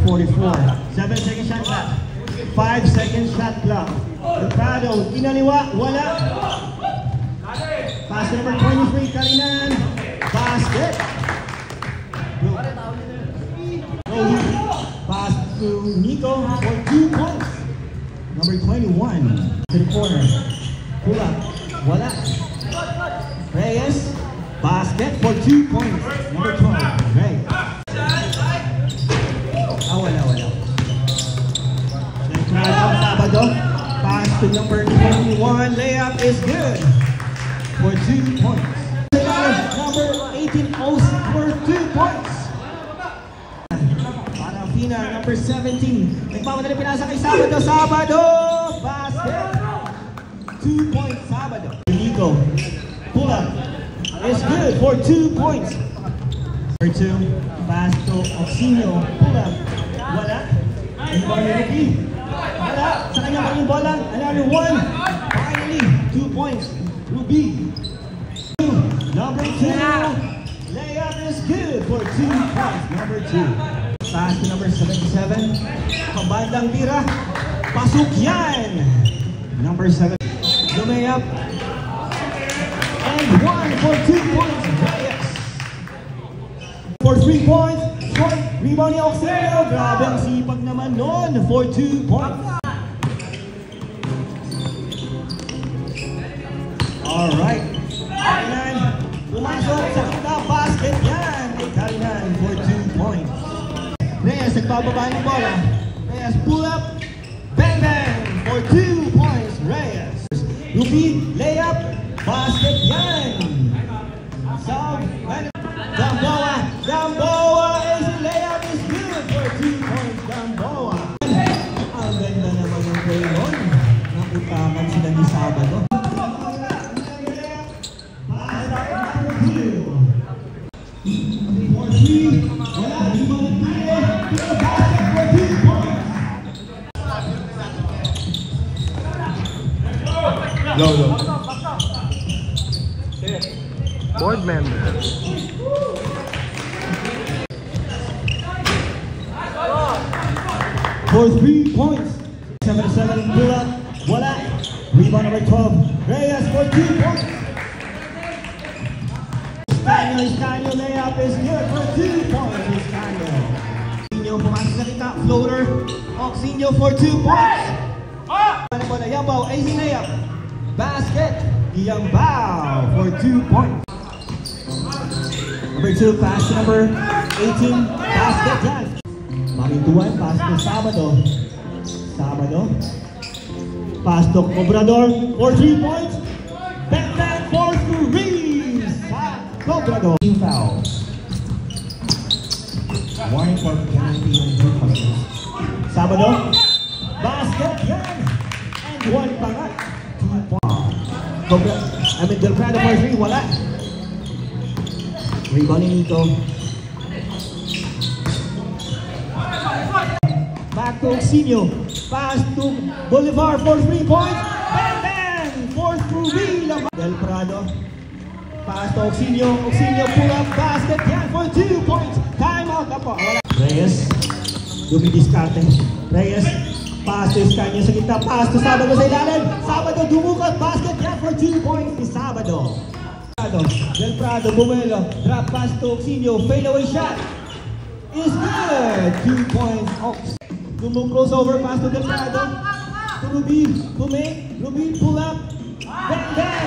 44. 7-second shot clock. 5-second shot clock. Delprado, inaliwa, wala. Pass to number 23, Kalinan. Basket. Pass to Nico for 2 points. Number 21 to the corner. Pull up, wala. Reyes, basket for 2 points. Number 12, Reyes. Wala. Sabado, pass to number 21, layup is good for 2 points. Number 18, Osi for 2 points. Parafina, number 17, nagmamadali pinasa kay Sabado, basket, 2 points, Sabado. Nico, pull up, is good for 2 points. Number 2, pass to Oxinio, pull up, wala. Wala, sa kanya pa yung bola. Another one. Finally, 2 points. Ruby. Number 2. Layup is good for 2 points. Number 2. Pass to number 77. Pabandang tira. Pasok yan. Number 7. Lumayap. And 1 for 2 points. Reyes. For 3 points. Rebound ni Oxinio. Grabe ang sipag naman nun for 2 points. Alright. Kalinan. Pumasok sa kita. Basket yan. Kay Kalinan for 2 points. Reyes nagbababa ng bola. Reyes pull up. Bang bang for 2 points. Reyes. Ruby layup. Basket yan. Sub. Gamboa is layup is good for 2 points. Gamboa. Ang ganda naman yung play nun. Nakutakan sila ni Sabado. Low. Board member. For 3 points. 77 pull up. Wala. Rebound number 12. Reyes for 2 points. Escanio layup is good for 2 points. Escanio. Oxinio pumasok sa kita. Floater. Oxinio for 2 points. Ano ba na? Yambaw. Easy layup. Basket. Yambaw for 2 points. Number 2 pass to number 18. Basket yan. Mamintuan, pass to Sabado. Pass to Cobrador for 3 points. Bang for 3. Cobrador. Team foul. Warning for penalty on Newcastle. Sabado. Basket yan. And 1 pa nga. 2 points. Delprado for 3. Wala. Rebound ni Nico. Back to Oxinio. Pass to Bolivar for 3 points. Bang! For 3. Delprado. Pass to Oxinio. Oxinio pull up basket. Yan for 2 points. Time out na po. Reyes. Dumidiskarte. Reyes. Pass to Escanio sa kita. Pass to Sabado sa ilalim. Sabado dumukat. Basket yan for 2 points ni Sabado. Delprado, Bumelo. Drop pass to Oxinio. Fade away shot. Is good. 2 points. Ox. Crossover pass to Delprado. To Ruby. Ruby pull up. Bang!